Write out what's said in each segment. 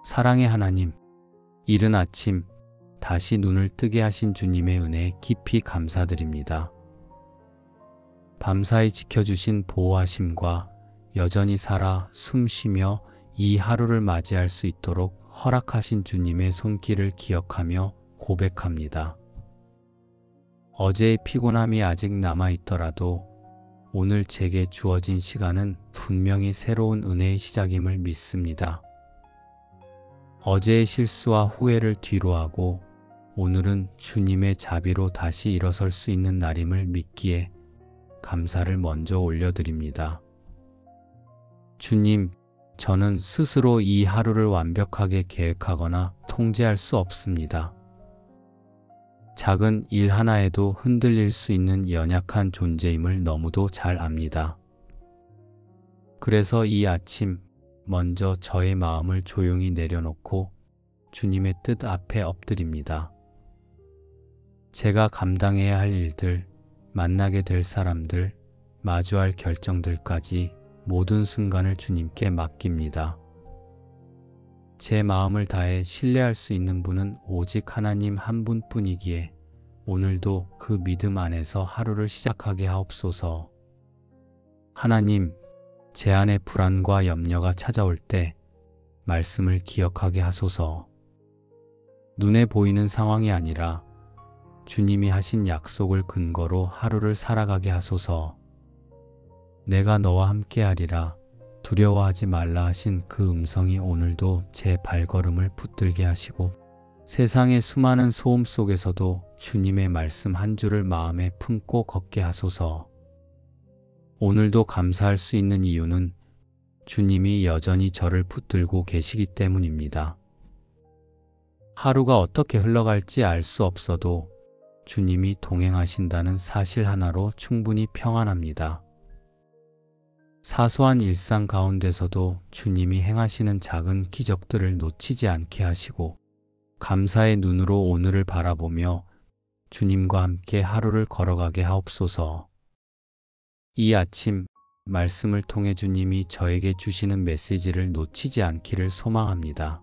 사랑의 하나님, 이른 아침 다시 눈을 뜨게 하신 주님의 은혜에 깊이 감사드립니다. 밤사이 지켜주신 보호하심과 여전히 살아 숨쉬며 이 하루를 맞이할 수 있도록 허락하신 주님의 손길을 기억하며 고백합니다. 어제의 피곤함이 아직 남아있더라도 오늘 제게 주어진 시간은 분명히 새로운 은혜의 시작임을 믿습니다. 어제의 실수와 후회를 뒤로하고 오늘은 주님의 자비로 다시 일어설 수 있는 날임을 믿기에 감사를 먼저 올려드립니다. 주님, 저는 스스로 이 하루를 완벽하게 계획하거나 통제할 수 없습니다. 작은 일 하나에도 흔들릴 수 있는 연약한 존재임을 너무도 잘 압니다. 그래서 이 아침 먼저 저의 마음을 조용히 내려놓고 주님의 뜻 앞에 엎드립니다. 제가 감당해야 할 일들, 만나게 될 사람들, 마주할 결정들까지 모든 순간을 주님께 맡깁니다. 제 마음을 다해 신뢰할 수 있는 분은 오직 하나님 한 분뿐이기에 오늘도 그 믿음 안에서 하루를 시작하게 하옵소서. 하나님, 제 안에 불안과 염려가 찾아올 때 말씀을 기억하게 하소서. 눈에 보이는 상황이 아니라 주님이 하신 약속을 근거로 하루를 살아가게 하소서. 내가 너와 함께하리라, 두려워하지 말라 하신 그 음성이 오늘도 제 발걸음을 붙들게 하시고 세상의 수많은 소음 속에서도 주님의 말씀 한 줄을 마음에 품고 걷게 하소서. 오늘도 감사할 수 있는 이유는 주님이 여전히 저를 붙들고 계시기 때문입니다. 하루가 어떻게 흘러갈지 알 수 없어도 주님이 동행하신다는 사실 하나로 충분히 평안합니다. 사소한 일상 가운데서도 주님이 행하시는 작은 기적들을 놓치지 않게 하시고 감사의 눈으로 오늘을 바라보며 주님과 함께 하루를 걸어가게 하옵소서. 이 아침 말씀을 통해 주님이 저에게 주시는 메시지를 놓치지 않기를 소망합니다.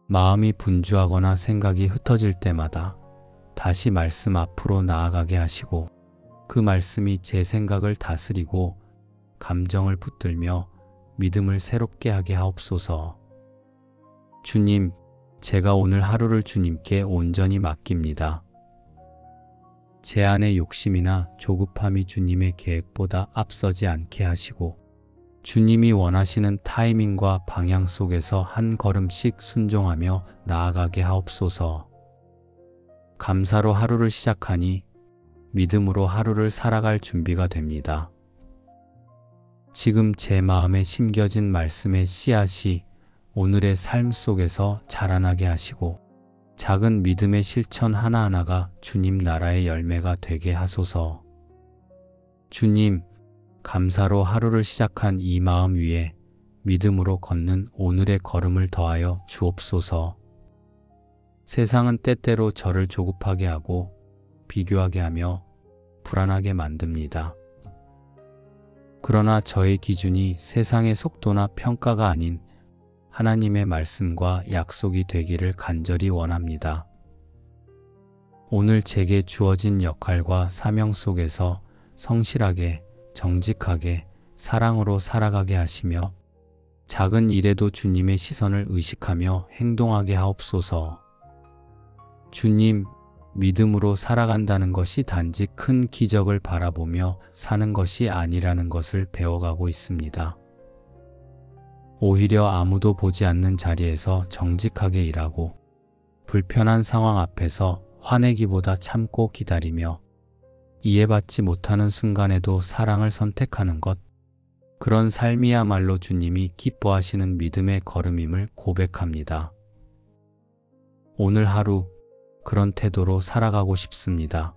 마음이 분주하거나 생각이 흩어질 때마다 다시 말씀 앞으로 나아가게 하시고 그 말씀이 제 생각을 다스리고 감정을 붙들며 믿음을 새롭게 하게 하옵소서. 주님, 제가 오늘 하루를 주님께 온전히 맡깁니다. 제 안의 욕심이나 조급함이 주님의 계획보다 앞서지 않게 하시고 주님이 원하시는 타이밍과 방향 속에서 한 걸음씩 순종하며 나아가게 하옵소서. 감사로 하루를 시작하니 믿음으로 하루를 살아갈 준비가 됩니다. 지금 제 마음에 심겨진 말씀의 씨앗이 오늘의 삶 속에서 자라나게 하시고 작은 믿음의 실천 하나하나가 주님 나라의 열매가 되게 하소서. 주님, 감사로 하루를 시작한 이 마음 위에 믿음으로 걷는 오늘의 걸음을 더하여 주옵소서. 세상은 때때로 저를 조급하게 하고 비교하게 하며 불안하게 만듭니다. 그러나 저의 기준이 세상의 속도나 평가가 아닌 하나님의 말씀과 약속이 되기를 간절히 원합니다. 오늘 제게 주어진 역할과 사명 속에서 성실하게, 정직하게, 사랑으로 살아가게 하시며 작은 일에도 주님의 시선을 의식하며 행동하게 하옵소서. 주님, 믿음으로 살아간다는 것이 단지 큰 기적을 바라보며 사는 것이 아니라는 것을 배워가고 있습니다. 오히려 아무도 보지 않는 자리에서 정직하게 일하고 불편한 상황 앞에서 화내기보다 참고 기다리며 이해받지 못하는 순간에도 사랑을 선택하는 것, 그런 삶이야말로 주님이 기뻐하시는 믿음의 걸음임을 고백합니다. 오늘 하루 그런 태도로 살아가고 싶습니다.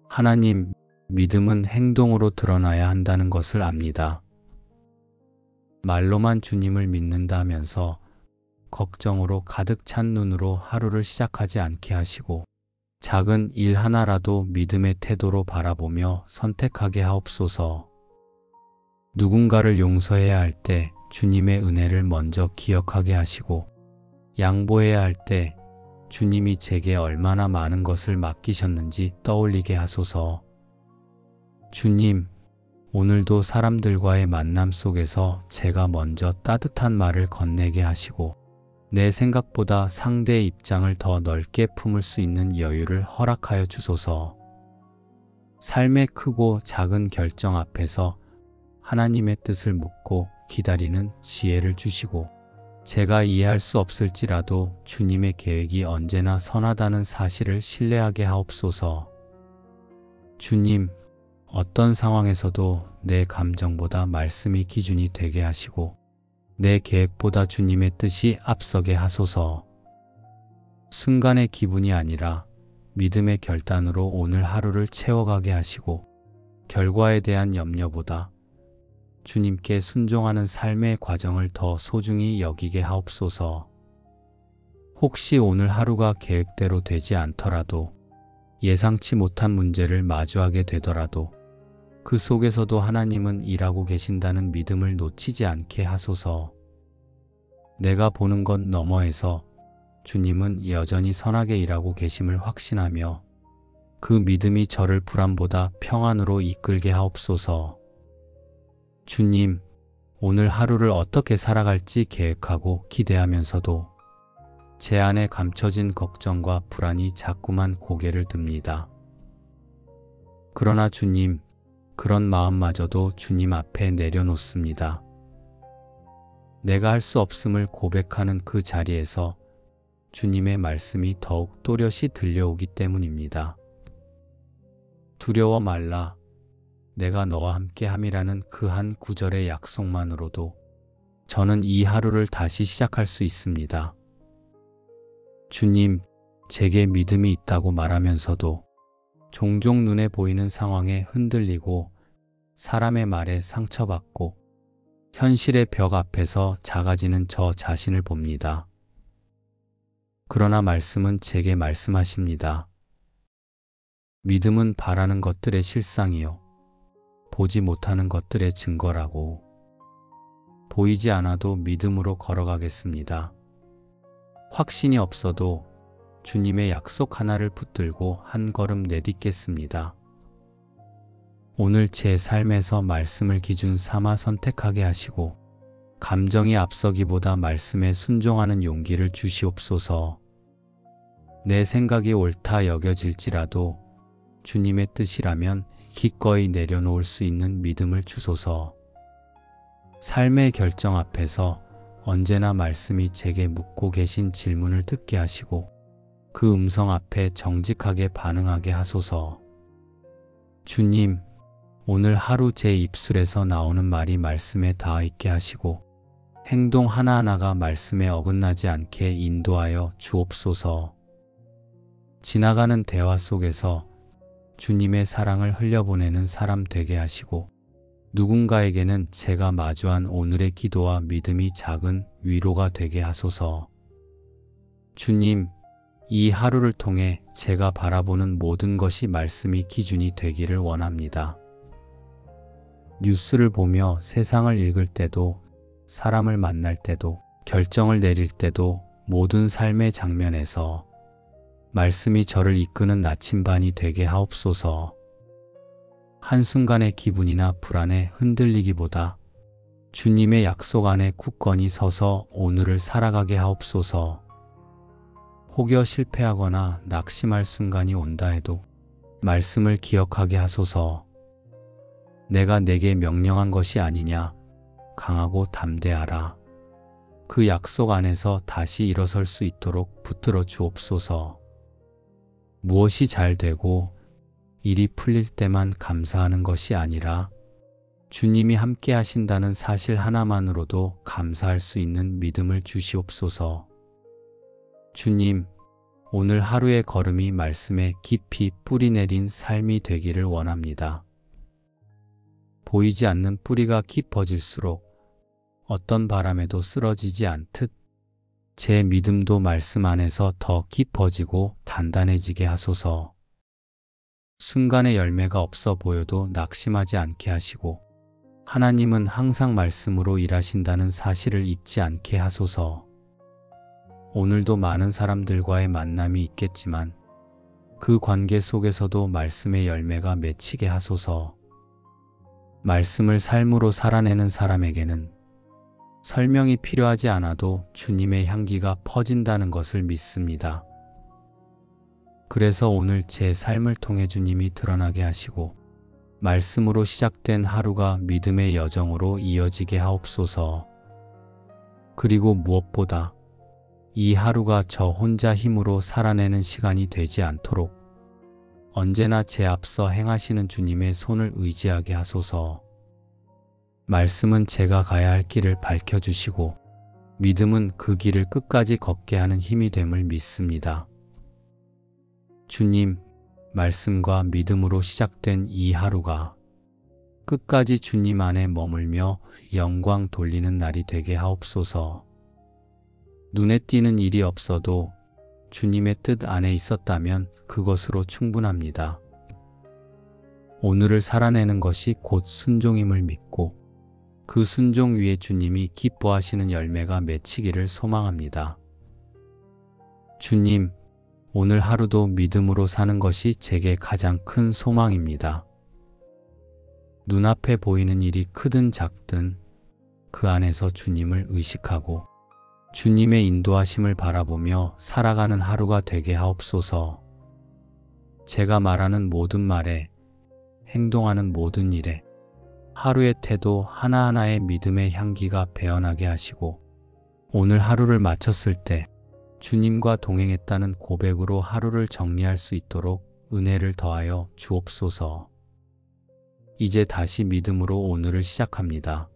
하나님, 믿음은 행동으로 드러나야 한다는 것을 압니다. 말로만 주님을 믿는다 하면서 걱정으로 가득 찬 눈으로 하루를 시작하지 않게 하시고 작은 일 하나라도 믿음의 태도로 바라보며 선택하게 하옵소서. 누군가를 용서해야 할 때 주님의 은혜를 먼저 기억하게 하시고, 양보해야 할 때 주님이 제게 얼마나 많은 것을 맡기셨는지 떠올리게 하소서. 주님, 오늘도 사람들과의 만남 속에서 제가 먼저 따뜻한 말을 건네게 하시고, 내 생각보다 상대의 입장을 더 넓게 품을 수 있는 여유를 허락하여 주소서. 삶의 크고 작은 결정 앞에서 하나님의 뜻을 묻고 기다리는 지혜를 주시고, 제가 이해할 수 없을지라도 주님의 계획이 언제나 선하다는 사실을 신뢰하게 하옵소서. 주님, 어떤 상황에서도 내 감정보다 말씀이 기준이 되게 하시고, 내 계획보다 주님의 뜻이 앞서게 하소서. 순간의 기분이 아니라 믿음의 결단으로 오늘 하루를 채워가게 하시고, 결과에 대한 염려보다 주님께 순종하는 삶의 과정을 더 소중히 여기게 하옵소서. 혹시 오늘 하루가 계획대로 되지 않더라도, 예상치 못한 문제를 마주하게 되더라도 그 속에서도 하나님은 일하고 계신다는 믿음을 놓치지 않게 하소서. 내가 보는 것 너머에서 주님은 여전히 선하게 일하고 계심을 확신하며 그 믿음이 저를 불안보다 평안으로 이끌게 하옵소서. 주님, 오늘 하루를 어떻게 살아갈지 계획하고 기대하면서도 제 안에 감춰진 걱정과 불안이 자꾸만 고개를 듭니다. 그러나 주님, 그런 마음마저도 주님 앞에 내려놓습니다. 내가 할 수 없음을 고백하는 그 자리에서 주님의 말씀이 더욱 또렷이 들려오기 때문입니다. 두려워 말라. 내가 너와 함께 함이라는 그 한 구절의 약속만으로도 저는 이 하루를 다시 시작할 수 있습니다. 주님, 제게 믿음이 있다고 말하면서도 종종 눈에 보이는 상황에 흔들리고 사람의 말에 상처받고 현실의 벽 앞에서 작아지는 저 자신을 봅니다. 그러나 말씀은 제게 말씀하십니다. 믿음은 바라는 것들의 실상이요, 보지 못하는 것들의 증거라고. 보이지 않아도 믿음으로 걸어가겠습니다. 확신이 없어도 주님의 약속 하나를 붙들고 한 걸음 내딛겠습니다. 오늘 제 삶에서 말씀을 기준 삼아 선택하게 하시고, 감정이 앞서기보다 말씀에 순종하는 용기를 주시옵소서. 내 생각이 옳다 여겨질지라도 주님의 뜻이라면 기꺼이 내려놓을 수 있는 믿음을 주소서. 삶의 결정 앞에서 언제나 말씀이 제게 묻고 계신 질문을 듣게 하시고, 그 음성 앞에 정직하게 반응하게 하소서. 주님, 오늘 하루 제 입술에서 나오는 말이 말씀에 닿아 있게 하시고, 행동 하나하나가 말씀에 어긋나지 않게 인도하여 주옵소서. 지나가는 대화 속에서 주님의 사랑을 흘려보내는 사람 되게 하시고, 누군가에게는 제가 마주한 오늘의 기도와 믿음이 작은 위로가 되게 하소서. 주님, 이 하루를 통해 제가 바라보는 모든 것이 말씀이 기준이 되기를 원합니다. 뉴스를 보며 세상을 읽을 때도, 사람을 만날 때도, 결정을 내릴 때도 모든 삶의 장면에서 말씀이 저를 이끄는 나침반이 되게 하옵소서. 한순간의 기분이나 불안에 흔들리기보다 주님의 약속 안에 굳건히 서서 오늘을 살아가게 하옵소서. 혹여 실패하거나 낙심할 순간이 온다 해도 말씀을 기억하게 하소서. 내가 내게 명령한 것이 아니냐, 강하고 담대하라. 그 약속 안에서 다시 일어설 수 있도록 붙들어 주옵소서. 무엇이 잘 되고 일이 풀릴 때만 감사하는 것이 아니라 주님이 함께 하신다는 사실 하나만으로도 감사할 수 있는 믿음을 주시옵소서. 주님, 오늘 하루의 걸음이 말씀에 깊이 뿌리 내린 삶이 되기를 원합니다. 보이지 않는 뿌리가 깊어질수록 어떤 바람에도 쓰러지지 않듯 제 믿음도 말씀 안에서 더 깊어지고 단단해지게 하소서. 순간의 열매가 없어 보여도 낙심하지 않게 하시고, 하나님은 항상 말씀으로 일하신다는 사실을 잊지 않게 하소서. 오늘도 많은 사람들과의 만남이 있겠지만 그 관계 속에서도 말씀의 열매가 맺히게 하소서. 말씀을 삶으로 살아내는 사람에게는 설명이 필요하지 않아도 주님의 향기가 퍼진다는 것을 믿습니다. 그래서 오늘 제 삶을 통해 주님이 드러나게 하시고 말씀으로 시작된 하루가 믿음의 여정으로 이어지게 하옵소서. 그리고 무엇보다 이 하루가 저 혼자 힘으로 살아내는 시간이 되지 않도록 언제나 제 앞서 행하시는 주님의 손을 의지하게 하소서. 말씀은 제가 가야 할 길을 밝혀주시고 믿음은 그 길을 끝까지 걷게 하는 힘이 됨을 믿습니다. 주님, 말씀과 믿음으로 시작된 이 하루가 끝까지 주님 안에 머물며 영광 돌리는 날이 되게 하옵소서. 눈에 띄는 일이 없어도 주님의 뜻 안에 있었다면 그것으로 충분합니다. 오늘을 살아내는 것이 곧 순종임을 믿고 그 순종 위에 주님이 기뻐하시는 열매가 맺히기를 소망합니다. 주님, 오늘 하루도 믿음으로 사는 것이 제게 가장 큰 소망입니다. 눈앞에 보이는 일이 크든 작든 그 안에서 주님을 의식하고 주님의 인도하심을 바라보며 살아가는 하루가 되게 하옵소서. 제가 말하는 모든 말에, 행동하는 모든 일에, 하루의 태도 하나하나의 믿음의 향기가 배어나게 하시고 오늘 하루를 마쳤을 때 주님과 동행했다는 고백으로 하루를 정리할 수 있도록 은혜를 더하여 주옵소서. 이제 다시 믿음으로 오늘을 시작합니다.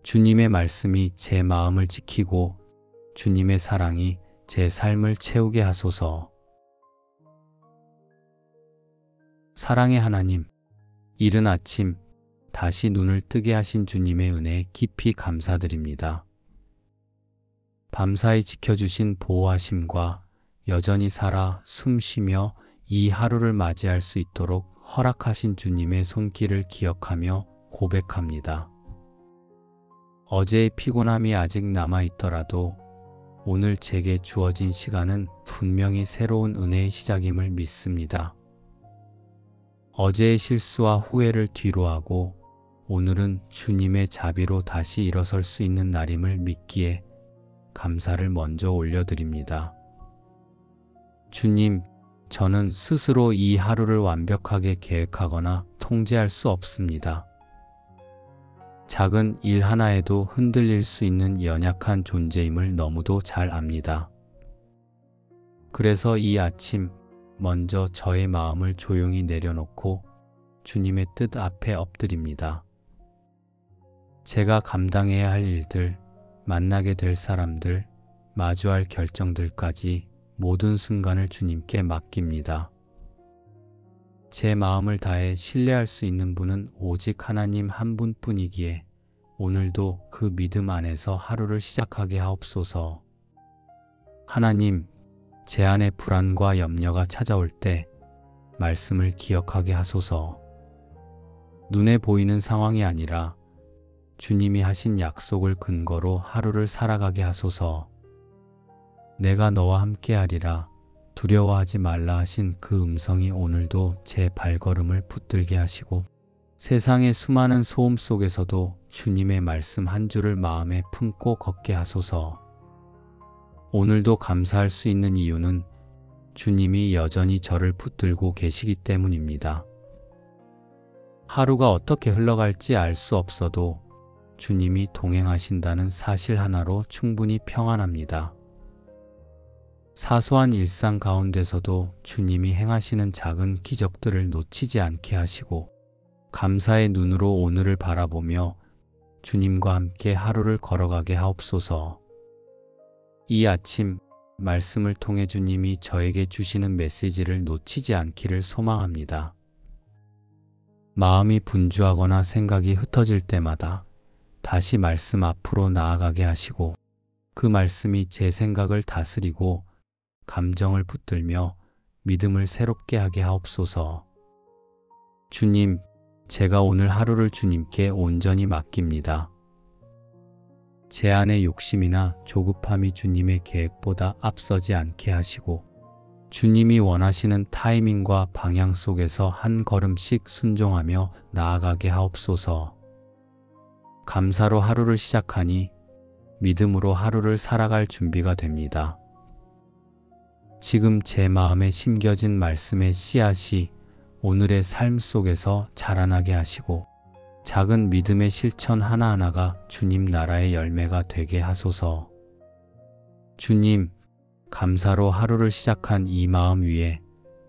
주님의 말씀이 제 마음을 지키고 주님의 사랑이 제 삶을 채우게 하소서. 사랑의 하나님, 이른 아침 다시 눈을 뜨게 하신 주님의 은혜에 깊이 감사드립니다. 밤사이 지켜주신 보호하심과 여전히 살아 숨쉬며 이 하루를 맞이할 수 있도록 허락하신 주님의 손길을 기억하며 고백합니다. 어제의 피곤함이 아직 남아있더라도 오늘 제게 주어진 시간은 분명히 새로운 은혜의 시작임을 믿습니다. 어제의 실수와 후회를 뒤로하고 오늘은 주님의 자비로 다시 일어설 수 있는 날임을 믿기에 감사를 먼저 올려드립니다. 주님, 저는 스스로 이 하루를 완벽하게 계획하거나 통제할 수 없습니다. 작은 일 하나에도 흔들릴 수 있는 연약한 존재임을 너무도 잘 압니다. 그래서 이 아침 먼저 저의 마음을 조용히 내려놓고 주님의 뜻 앞에 엎드립니다. 제가 감당해야 할 일들, 만나게 될 사람들, 마주할 결정들까지 모든 순간을 주님께 맡깁니다. 제 마음을 다해 신뢰할 수 있는 분은 오직 하나님 한 분뿐이기에 오늘도 그 믿음 안에서 하루를 시작하게 하옵소서. 하나님, 제 안에 불안과 염려가 찾아올 때 말씀을 기억하게 하소서. 눈에 보이는 상황이 아니라 주님이 하신 약속을 근거로 하루를 살아가게 하소서. 내가 너와 함께하리라, 두려워하지 말라 하신 그 음성이 오늘도 제 발걸음을 붙들게 하시고 세상의 수많은 소음 속에서도 주님의 말씀 한 줄을 마음에 품고 걷게 하소서. 오늘도 감사할 수 있는 이유는 주님이 여전히 저를 붙들고 계시기 때문입니다. 하루가 어떻게 흘러갈지 알 수 없어도 주님이 동행하신다는 사실 하나로 충분히 평안합니다. 사소한 일상 가운데서도 주님이 행하시는 작은 기적들을 놓치지 않게 하시고 감사의 눈으로 오늘을 바라보며 주님과 함께 하루를 걸어가게 하옵소서. 이 아침 말씀을 통해 주님이 저에게 주시는 메시지를 놓치지 않기를 소망합니다. 마음이 분주하거나 생각이 흩어질 때마다 다시 말씀 앞으로 나아가게 하시고 그 말씀이 제 생각을 다스리고 감정을 붙들며 믿음을 새롭게 하게 하옵소서. 주님, 제가 오늘 하루를 주님께 온전히 맡깁니다. 제 안의 욕심이나 조급함이 주님의 계획보다 앞서지 않게 하시고 주님이 원하시는 타이밍과 방향 속에서 한 걸음씩 순종하며 나아가게 하옵소서. 감사로 하루를 시작하니 믿음으로 하루를 살아갈 준비가 됩니다. 지금 제 마음에 심겨진 말씀의 씨앗이 오늘의 삶 속에서 자라나게 하시고 작은 믿음의 실천 하나하나가 주님 나라의 열매가 되게 하소서. 주님, 감사로 하루를 시작한 이 마음 위에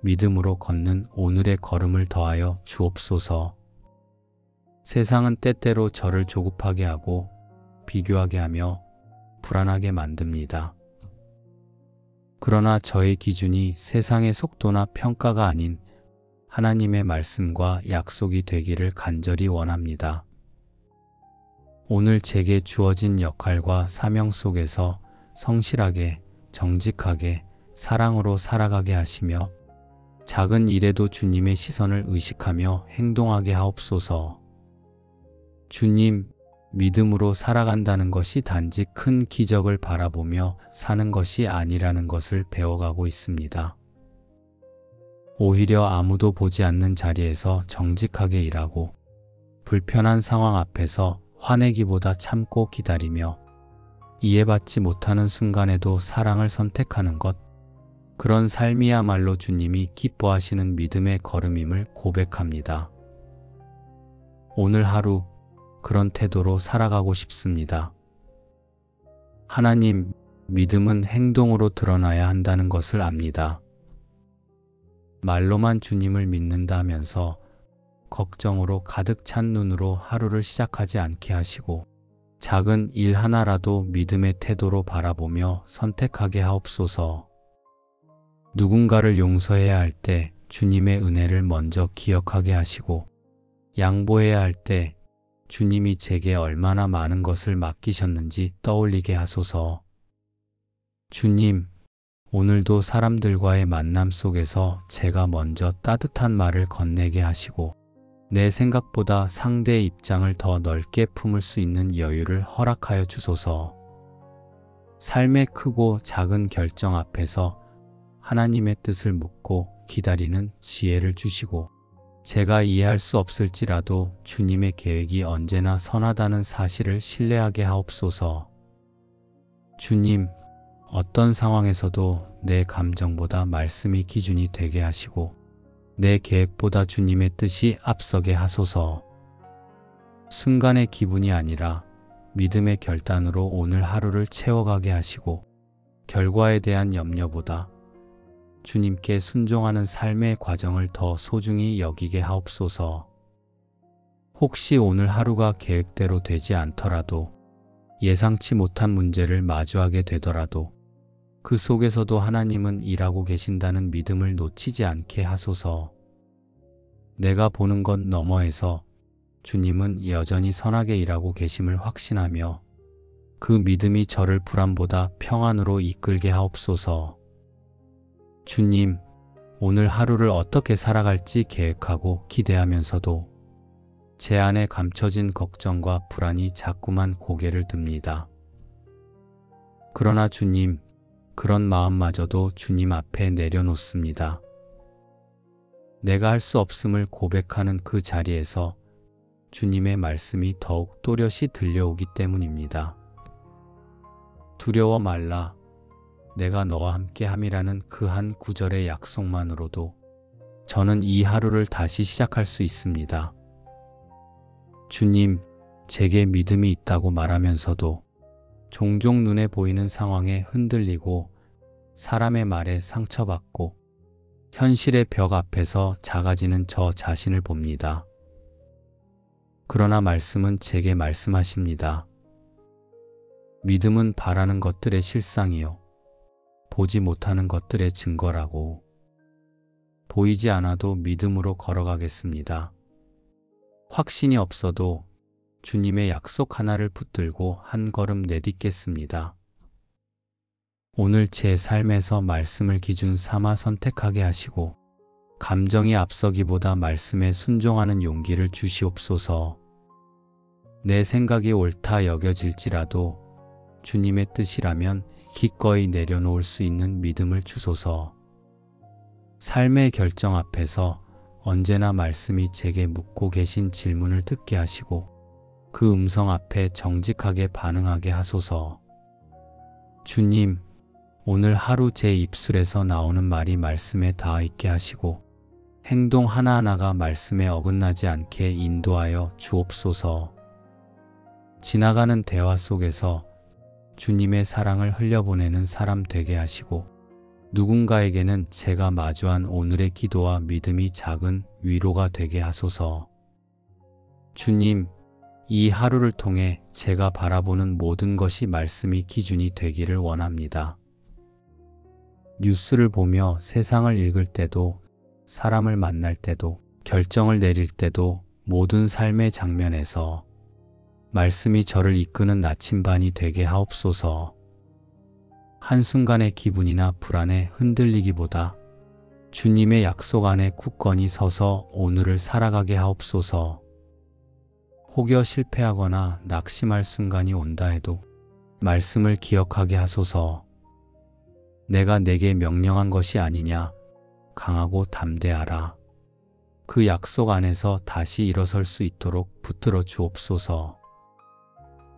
믿음으로 걷는 오늘의 걸음을 더하여 주옵소서. 세상은 때때로 저를 조급하게 하고 비교하게 하며 불안하게 만듭니다. 그러나 저의 기준이 세상의 속도나 평가가 아닌 하나님의 말씀과 약속이 되기를 간절히 원합니다. 오늘 제게 주어진 역할과 사명 속에서 성실하게, 정직하게, 사랑으로 살아가게 하시며 작은 일에도 주님의 시선을 의식하며 행동하게 하옵소서. 주님, 믿음으로 살아간다는 것이 단지 큰 기적을 바라보며 사는 것이 아니라는 것을 배워가고 있습니다. 오히려 아무도 보지 않는 자리에서 정직하게 일하고 불편한 상황 앞에서 화내기보다 참고 기다리며 이해받지 못하는 순간에도 사랑을 선택하는 것, 그런 삶이야말로 주님이 기뻐하시는 믿음의 걸음임을 고백합니다. 오늘 하루 그런 태도로 살아가고 싶습니다. 하나님, 믿음은 행동으로 드러나야 한다는 것을 압니다. 말로만 주님을 믿는다 하면서 걱정으로 가득 찬 눈으로 하루를 시작하지 않게 하시고 작은 일 하나라도 믿음의 태도로 바라보며 선택하게 하옵소서. 누군가를 용서해야 할 때 주님의 은혜를 먼저 기억하게 하시고 양보해야 할 때 주님이 제게 얼마나 많은 것을 맡기셨는지 떠올리게 하소서. 주님, 오늘도 사람들과의 만남 속에서 제가 먼저 따뜻한 말을 건네게 하시고 내 생각보다 상대의 입장을 더 넓게 품을 수 있는 여유를 허락하여 주소서. 삶의 크고 작은 결정 앞에서 하나님의 뜻을 묻고 기다리는 지혜를 주시고 제가 이해할 수 없을지라도 주님의 계획이 언제나 선하다는 사실을 신뢰하게 하옵소서. 주님, 어떤 상황에서도 내 감정보다 말씀이 기준이 되게 하시고 내 계획보다 주님의 뜻이 앞서게 하소서. 순간의 기분이 아니라 믿음의 결단으로 오늘 하루를 채워가게 하시고 결과에 대한 염려보다 주님께 순종하는 삶의 과정을 더 소중히 여기게 하옵소서. 혹시 오늘 하루가 계획대로 되지 않더라도 예상치 못한 문제를 마주하게 되더라도 그 속에서도 하나님은 일하고 계신다는 믿음을 놓치지 않게 하소서. 내가 보는 것 너머에서 주님은 여전히 선하게 일하고 계심을 확신하며 그 믿음이 저를 불안보다 평안으로 이끌게 하옵소서. 주님, 오늘 하루를 어떻게 살아갈지 계획하고 기대하면서도 제 안에 감춰진 걱정과 불안이 자꾸만 고개를 듭니다. 그러나 주님, 그런 마음마저도 주님 앞에 내려놓습니다. 내가 할 수 없음을 고백하는 그 자리에서 주님의 말씀이 더욱 또렷이 들려오기 때문입니다. 두려워 말라. 내가 너와 함께 함이라는 그 한 구절의 약속만으로도 저는 이 하루를 다시 시작할 수 있습니다. 주님, 제게 믿음이 있다고 말하면서도 종종 눈에 보이는 상황에 흔들리고 사람의 말에 상처받고 현실의 벽 앞에서 작아지는 저 자신을 봅니다. 그러나 말씀은 제게 말씀하십니다. 믿음은 바라는 것들의 실상이요 보지 못하는 것들의 증거라고. 보이지 않아도 믿음으로 걸어가겠습니다. 확신이 없어도 주님의 약속 하나를 붙들고 한 걸음 내딛겠습니다. 오늘 제 삶에서 말씀을 기준 삼아 선택하게 하시고 감정이 앞서기보다 말씀에 순종하는 용기를 주시옵소서. 내 생각이 옳다 여겨질지라도 주님의 뜻이라면 기꺼이 내려놓을 수 있는 믿음을 주소서. 삶의 결정 앞에서 언제나 말씀이 제게 묻고 계신 질문을 듣게 하시고 그 음성 앞에 정직하게 반응하게 하소서. 주님, 오늘 하루 제 입술에서 나오는 말이 말씀에 닿아 있게 하시고 행동 하나하나가 말씀에 어긋나지 않게 인도하여 주옵소서. 지나가는 대화 속에서 주님의 사랑을 흘려보내는 사람 되게 하시고 누군가에게는 제가 마주한 오늘의 기도와 믿음이 작은 위로가 되게 하소서. 주님, 이 하루를 통해 제가 바라보는 모든 것이 말씀이 기준이 되기를 원합니다. 뉴스를 보며 세상을 읽을 때도, 사람을 만날 때도, 결정을 내릴 때도 모든 삶의 장면에서 말씀이 저를 이끄는 나침반이 되게 하옵소서. 한순간의 기분이나 불안에 흔들리기보다 주님의 약속 안에 굳건히 서서 오늘을 살아가게 하옵소서. 혹여 실패하거나 낙심할 순간이 온다 해도 말씀을 기억하게 하소서. 내가 내게 명령한 것이 아니냐, 강하고 담대하라. 그 약속 안에서 다시 일어설 수 있도록 붙들어 주옵소서.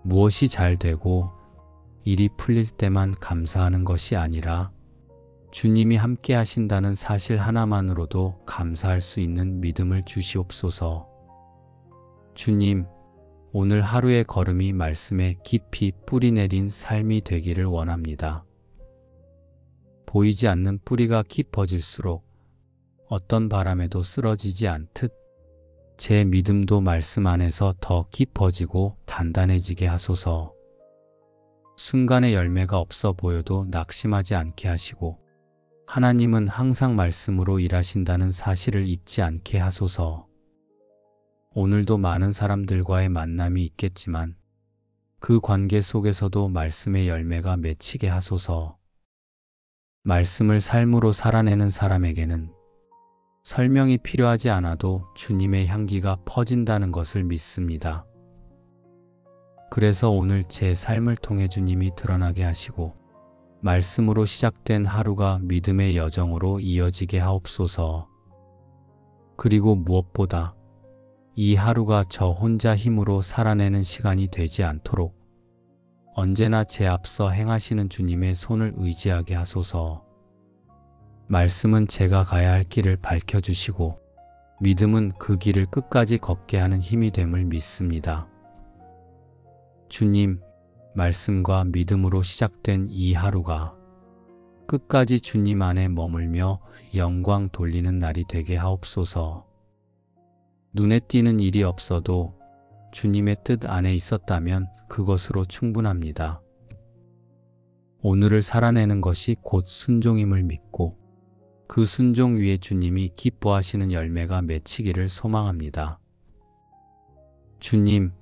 무엇이 잘 되고 일이 풀릴 때만 감사하는 것이 아니라 주님이 함께 하신다는 사실 하나만으로도 감사할 수 있는 믿음을 주시옵소서. 주님, 오늘 하루의 걸음이 말씀에 깊이 뿌리 내린 삶이 되기를 원합니다. 보이지 않는 뿌리가 깊어질수록 어떤 바람에도 쓰러지지 않듯 제 믿음도 말씀 안에서 더 깊어지고 단단해지게 하소서. 순간의 열매가 없어 보여도 낙심하지 않게 하시고 하나님은 항상 말씀으로 일하신다는 사실을 잊지 않게 하소서. 오늘도 많은 사람들과의 만남이 있겠지만 그 관계 속에서도 말씀의 열매가 맺히게 하소서. 말씀을 삶으로 살아내는 사람에게는 설명이 필요하지 않아도 주님의 향기가 퍼진다는 것을 믿습니다. 그래서 오늘 제 삶을 통해 주님이 드러나게 하시고 말씀으로 시작된 하루가 믿음의 여정으로 이어지게 하옵소서. 그리고 무엇보다 이 하루가 저 혼자 힘으로 살아내는 시간이 되지 않도록 언제나 제 앞서 행하시는 주님의 손을 의지하게 하소서. 말씀은 제가 가야 할 길을 밝혀주시고 믿음은 그 길을 끝까지 걷게 하는 힘이 됨을 믿습니다. 주님, 말씀과 믿음으로 시작된 이 하루가 끝까지 주님 안에 머물며 영광 돌리는 날이 되게 하옵소서. 눈에 띄는 일이 없어도 주님의 뜻 안에 있었다면 그것으로 충분합니다. 오늘을 살아내는 것이 곧 순종임을 믿고 그 순종 위에 주님이 기뻐하시는 열매가 맺히기를 소망합니다. 주님,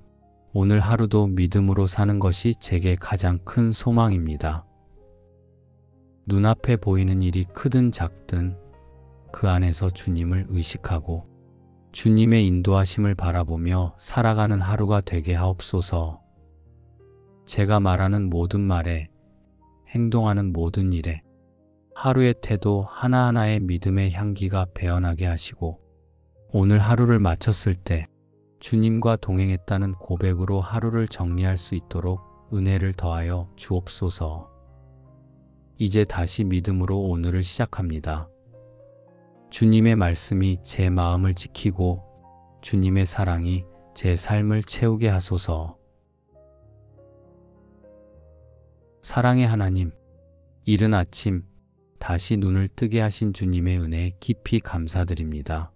오늘 하루도 믿음으로 사는 것이 제게 가장 큰 소망입니다. 눈앞에 보이는 일이 크든 작든 그 안에서 주님을 의식하고 주님의 인도하심을 바라보며 살아가는 하루가 되게 하옵소서. 제가 말하는 모든 말에, 행동하는 모든 일에 하루의 태도 하나하나의 믿음의 향기가 배어나게 하시고 오늘 하루를 마쳤을 때 주님과 동행했다는 고백으로 하루를 정리할 수 있도록 은혜를 더하여 주옵소서. 이제 다시 믿음으로 오늘을 시작합니다. 주님의 말씀이 제 마음을 지키고 주님의 사랑이 제 삶을 채우게 하소서. 사랑의 하나님, 이른 아침 다시 눈을 뜨게 하신 주님의 은혜에 깊이 감사드립니다.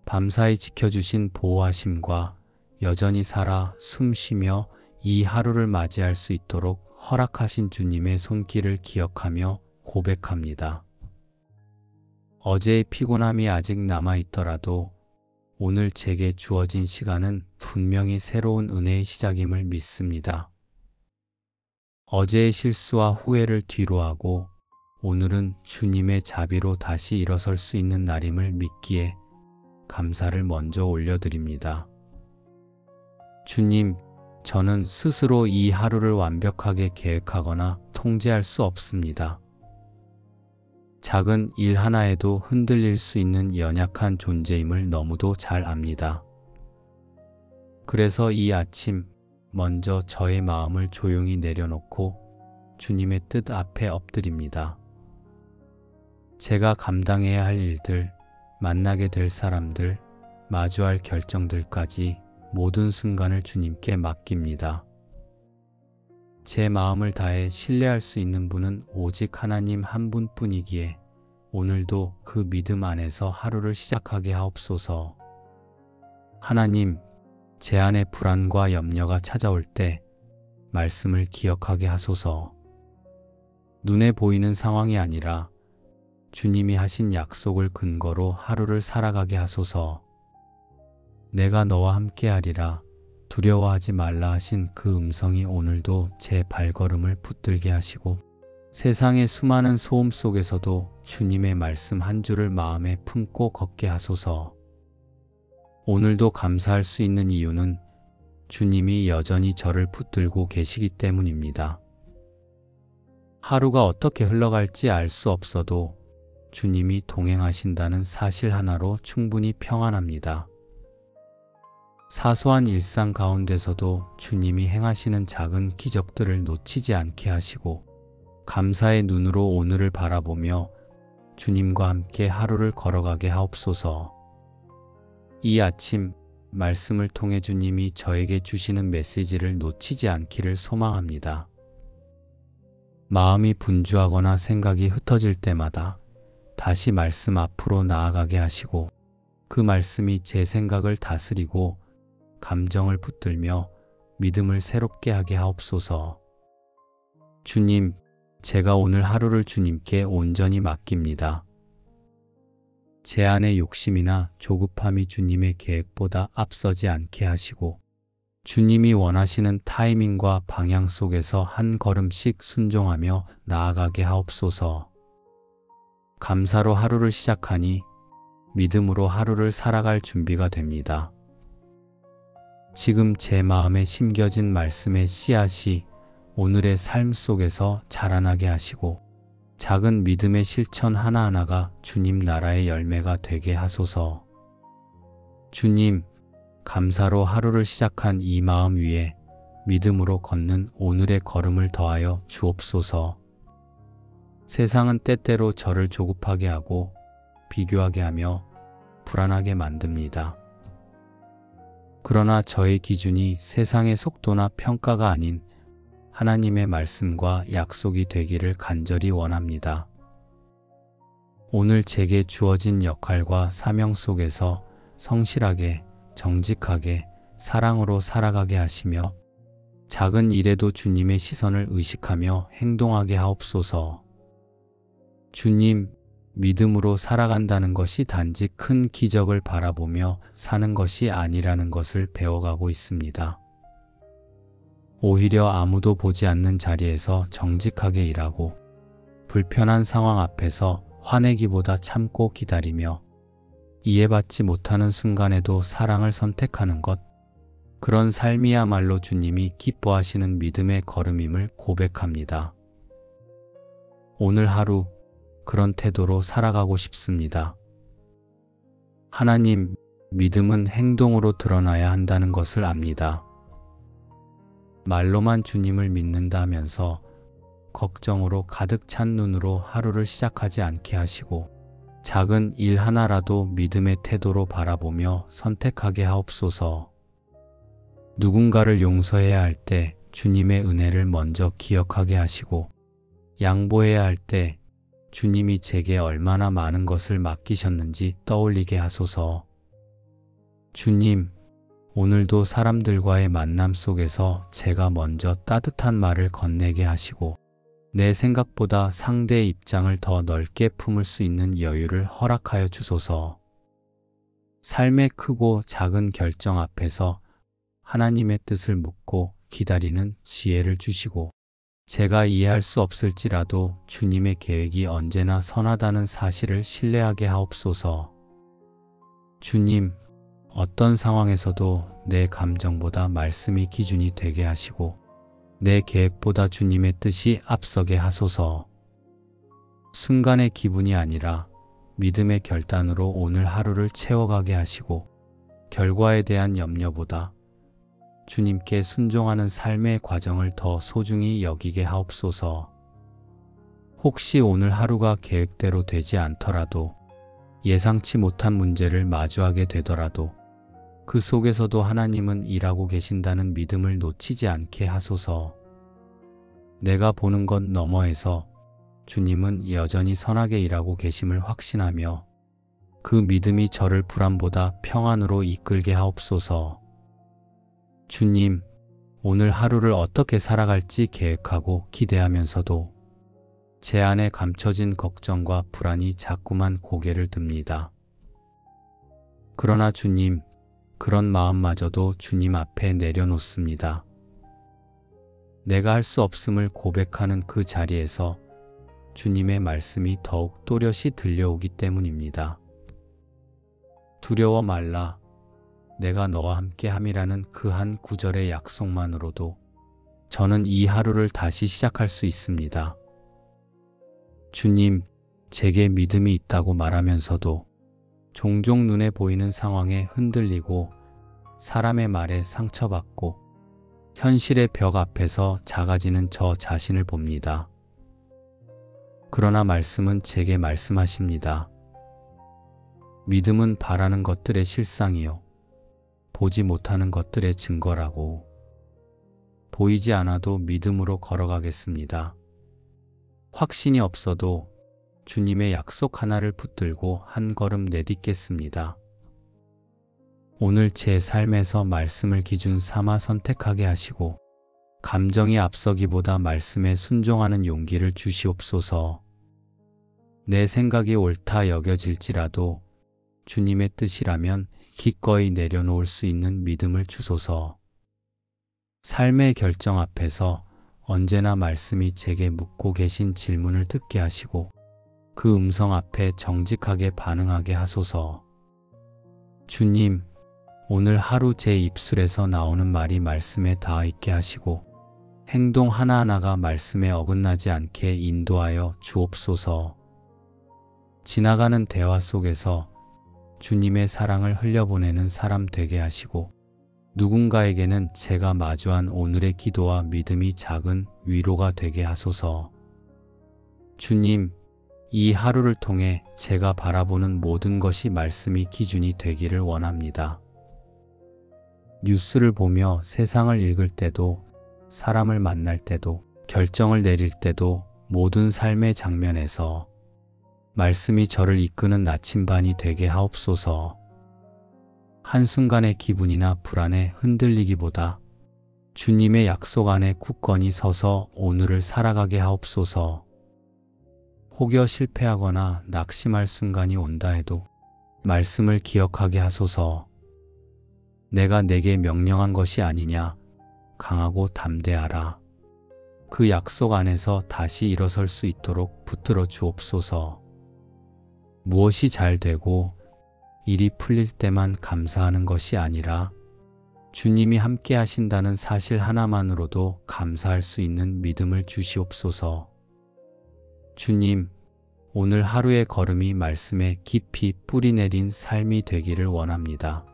밤사이 지켜주신 보호하심과 여전히 살아 숨쉬며 이 하루를 맞이할 수 있도록 허락하신 주님의 손길을 기억하며 고백합니다. 어제의 피곤함이 아직 남아있더라도 오늘 제게 주어진 시간은 분명히 새로운 은혜의 시작임을 믿습니다. 어제의 실수와 후회를 뒤로하고 오늘은 주님의 자비로 다시 일어설 수 있는 날임을 믿기에 감사를 먼저 올려드립니다. 주님, 저는 스스로 이 하루를 완벽하게 계획하거나 통제할 수 없습니다. 작은 일 하나에도 흔들릴 수 있는 연약한 존재임을 너무도 잘 압니다. 그래서 이 아침 먼저 저의 마음을 조용히 내려놓고 주님의 뜻 앞에 엎드립니다. 제가 감당해야 할 일들, 만나게 될 사람들, 마주할 결정들까지 모든 순간을 주님께 맡깁니다. 제 마음을 다해 신뢰할 수 있는 분은 오직 하나님 한 분뿐이기에 오늘도 그 믿음 안에서 하루를 시작하게 하옵소서. 하나님, 제 안에 불안과 염려가 찾아올 때 말씀을 기억하게 하소서. 눈에 보이는 상황이 아니라 주님이 하신 약속을 근거로 하루를 살아가게 하소서. 내가 너와 함께하리라, 두려워하지 말라 하신 그 음성이 오늘도 제 발걸음을 붙들게 하시고 세상의 수많은 소음 속에서도 주님의 말씀 한 줄을 마음에 품고 걷게 하소서. 오늘도 감사할 수 있는 이유는 주님이 여전히 저를 붙들고 계시기 때문입니다. 하루가 어떻게 흘러갈지 알 수 없어도 주님이 동행하신다는 사실 하나로 충분히 평안합니다. 사소한 일상 가운데서도 주님이 행하시는 작은 기적들을 놓치지 않게 하시고 감사의 눈으로 오늘을 바라보며 주님과 함께 하루를 걸어가게 하옵소서. 이 아침 말씀을 통해 주님이 저에게 주시는 메시지를 놓치지 않기를 소망합니다. 마음이 분주하거나 생각이 흩어질 때마다 다시 말씀 앞으로 나아가게 하시고 그 말씀이 제 생각을 다스리고 감정을 붙들며 믿음을 새롭게 하게 하옵소서. 주님, 제가 오늘 하루를 주님께 온전히 맡깁니다. 제 안의 욕심이나 조급함이 주님의 계획보다 앞서지 않게 하시고 주님이 원하시는 타이밍과 방향 속에서 한 걸음씩 순종하며 나아가게 하옵소서. 감사로 하루를 시작하니 믿음으로 하루를 살아갈 준비가 됩니다. 지금 제 마음에 심겨진 말씀의 씨앗이 오늘의 삶 속에서 자라나게 하시고 작은 믿음의 실천 하나하나가 주님 나라의 열매가 되게 하소서. 주님, 감사로 하루를 시작한 이 마음 위에 믿음으로 걷는 오늘의 걸음을 더하여 주옵소서. 세상은 때때로 저를 조급하게 하고 비교하게 하며 불안하게 만듭니다. 그러나 저의 기준이 세상의 속도나 평가가 아닌 하나님의 말씀과 약속이 되기를 간절히 원합니다. 오늘 제게 주어진 역할과 사명 속에서 성실하게, 정직하게, 사랑으로 살아가게 하시며 작은 일에도 주님의 시선을 의식하며 행동하게 하옵소서. 주님, 믿음으로 살아간다는 것이 단지 큰 기적을 바라보며 사는 것이 아니라는 것을 배워가고 있습니다. 오히려 아무도 보지 않는 자리에서 정직하게 일하고 불편한 상황 앞에서 화내기보다 참고 기다리며 이해받지 못하는 순간에도 사랑을 선택하는 것, 그런 삶이야말로 주님이 기뻐하시는 믿음의 걸음임을 고백합니다. 오늘 하루 그런 태도로 살아가고 싶습니다. 하나님, 믿음은 행동으로 드러나야 한다는 것을 압니다. 말로만 주님을 믿는다 하면서 걱정으로 가득 찬 눈으로 하루를 시작하지 않게 하시고 작은 일 하나라도 믿음의 태도로 바라보며 선택하게 하옵소서. 누군가를 용서해야 할 때 주님의 은혜를 먼저 기억하게 하시고 양보해야 할 때 주님이 제게 얼마나 많은 것을 맡기셨는지 떠올리게 하소서. 주님, 오늘도 사람들과의 만남 속에서 제가 먼저 따뜻한 말을 건네게 하시고 내 생각보다 상대의 입장을 더 넓게 품을 수 있는 여유를 허락하여 주소서. 삶의 크고 작은 결정 앞에서 하나님의 뜻을 묻고 기다리는 지혜를 주시고 제가 이해할 수 없을지라도 주님의 계획이 언제나 선하다는 사실을 신뢰하게 하옵소서. 주님, 어떤 상황에서도 내 감정보다 말씀이 기준이 되게 하시고 내 계획보다 주님의 뜻이 앞서게 하소서. 순간의 기분이 아니라 믿음의 결단으로 오늘 하루를 채워가게 하시고 결과에 대한 염려보다 주님께 순종하는 삶의 과정을 더 소중히 여기게 하옵소서. 혹시 오늘 하루가 계획대로 되지 않더라도 예상치 못한 문제를 마주하게 되더라도 그 속에서도 하나님은 일하고 계신다는 믿음을 놓치지 않게 하소서. 내가 보는 것 너머에서 주님은 여전히 선하게 일하고 계심을 확신하며 그 믿음이 저를 불안보다 평안으로 이끌게 하옵소서. 주님, 오늘 하루를 어떻게 살아갈지 계획하고 기대하면서도 제 안에 감춰진 걱정과 불안이 자꾸만 고개를 듭니다. 그러나 주님, 그런 마음마저도 주님 앞에 내려놓습니다. 내가 할 수 없음을 고백하는 그 자리에서 주님의 말씀이 더욱 또렷이 들려오기 때문입니다. 두려워 말라. 내가 너와 함께 함이라는 그 한 구절의 약속만으로도 저는 이 하루를 다시 시작할 수 있습니다. 주님, 제게 믿음이 있다고 말하면서도 종종 눈에 보이는 상황에 흔들리고 사람의 말에 상처받고 현실의 벽 앞에서 작아지는 저 자신을 봅니다. 그러나 말씀은 제게 말씀하십니다. 믿음은 바라는 것들의 실상이요 보지 못하는 것들의 증거라고. 보이지 않아도 믿음으로 걸어가겠습니다. 확신이 없어도 주님의 약속 하나를 붙들고 한 걸음 내딛겠습니다. 오늘 제 삶에서 말씀을 기준 삼아 선택하게 하시고 감정이 앞서기보다 말씀에 순종하는 용기를 주시옵소서. 내 생각이 옳다 여겨질지라도 주님의 뜻이라면 기꺼이 내려놓을 수 있는 믿음을 주소서. 삶의 결정 앞에서 언제나 말씀이 제게 묻고 계신 질문을 듣게 하시고 그 음성 앞에 정직하게 반응하게 하소서. 주님, 오늘 하루 제 입술에서 나오는 말이 말씀에 닿아 있게 하시고 행동 하나하나가 말씀에 어긋나지 않게 인도하여 주옵소서. 지나가는 대화 속에서 주님의 사랑을 흘려보내는 사람 되게 하시고 누군가에게는 제가 마주한 오늘의 기도와 믿음이 작은 위로가 되게 하소서. 주님, 이 하루를 통해 제가 바라보는 모든 것이 말씀이 기준이 되기를 원합니다. 뉴스를 보며 세상을 읽을 때도 사람을 만날 때도 결정을 내릴 때도 모든 삶의 장면에서 말씀이 저를 이끄는 나침반이 되게 하옵소서. 한순간의 기분이나 불안에 흔들리기보다 주님의 약속 안에 굳건히 서서 오늘을 살아가게 하옵소서. 혹여 실패하거나 낙심할 순간이 온다 해도 말씀을 기억하게 하소서. 내가 내게 명령한 것이 아니냐. 강하고 담대하라. 그 약속 안에서 다시 일어설 수 있도록 붙들어 주옵소서. 무엇이 잘 되고 일이 풀릴 때만 감사하는 것이 아니라 주님이 함께 하신다는 사실 하나만으로도 감사할 수 있는 믿음을 주시옵소서. 주님, 오늘 하루의 걸음이 말씀에 깊이 뿌리 내린 삶이 되기를 원합니다.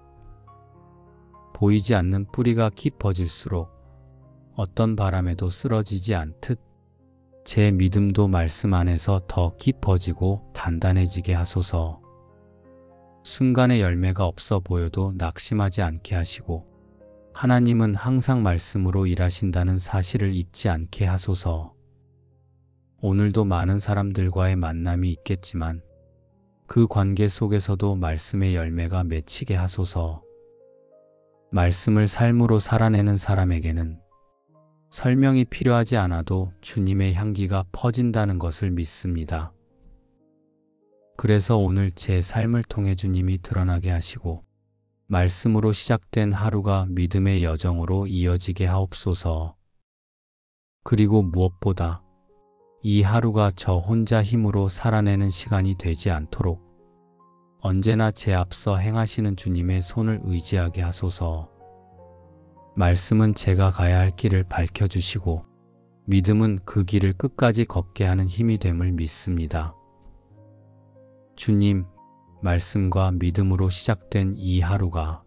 보이지 않는 뿌리가 깊어질수록 어떤 바람에도 쓰러지지 않듯 제 믿음도 말씀 안에서 더 깊어지고 단단해지게 하소서. 순간의 열매가 없어 보여도 낙심하지 않게 하시고 하나님은 항상 말씀으로 일하신다는 사실을 잊지 않게 하소서. 오늘도 많은 사람들과의 만남이 있겠지만 그 관계 속에서도 말씀의 열매가 맺히게 하소서. 말씀을 삶으로 살아내는 사람에게는 설명이 필요하지 않아도 주님의 향기가 퍼진다는 것을 믿습니다. 그래서 오늘 제 삶을 통해 주님이 드러나게 하시고 말씀으로 시작된 하루가 믿음의 여정으로 이어지게 하옵소서. 그리고 무엇보다 이 하루가 저 혼자 힘으로 살아내는 시간이 되지 않도록 언제나 제 앞서 행하시는 주님의 손을 의지하게 하소서. 말씀은 제가 가야 할 길을 밝혀주시고 믿음은 그 길을 끝까지 걷게 하는 힘이 됨을 믿습니다. 주님, 말씀과 믿음으로 시작된 이 하루가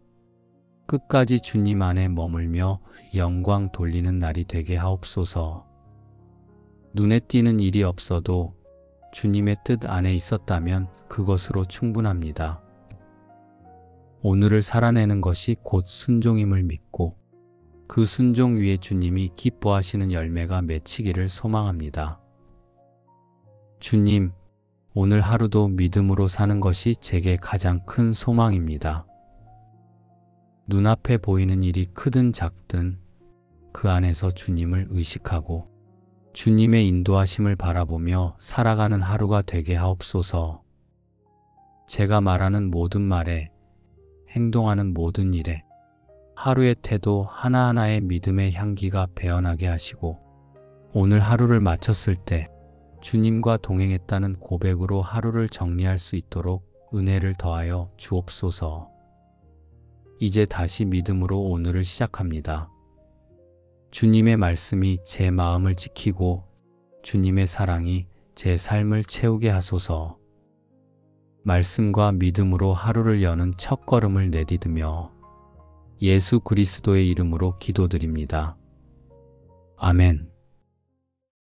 끝까지 주님 안에 머물며 영광 돌리는 날이 되게 하옵소서. 눈에 띄는 일이 없어도 주님의 뜻 안에 있었다면 그것으로 충분합니다. 오늘을 살아내는 것이 곧 순종임을 믿고 그 순종 위에 주님이 기뻐하시는 열매가 맺히기를 소망합니다. 주님, 오늘 하루도 믿음으로 사는 것이 제게 가장 큰 소망입니다. 눈앞에 보이는 일이 크든 작든 그 안에서 주님을 의식하고 주님의 인도하심을 바라보며 살아가는 하루가 되게 하옵소서. 제가 말하는 모든 말에, 행동하는 모든 일에 하루의 태도 하나하나의 믿음의 향기가 배어나게 하시고 오늘 하루를 마쳤을 때 주님과 동행했다는 고백으로 하루를 정리할 수 있도록 은혜를 더하여 주옵소서. 이제 다시 믿음으로 오늘을 시작합니다. 주님의 말씀이 제 마음을 지키고 주님의 사랑이 제 삶을 채우게 하소서. 말씀과 믿음으로 하루를 여는 첫걸음을 내디디며 예수 그리스도의 이름으로 기도드립니다. 아멘.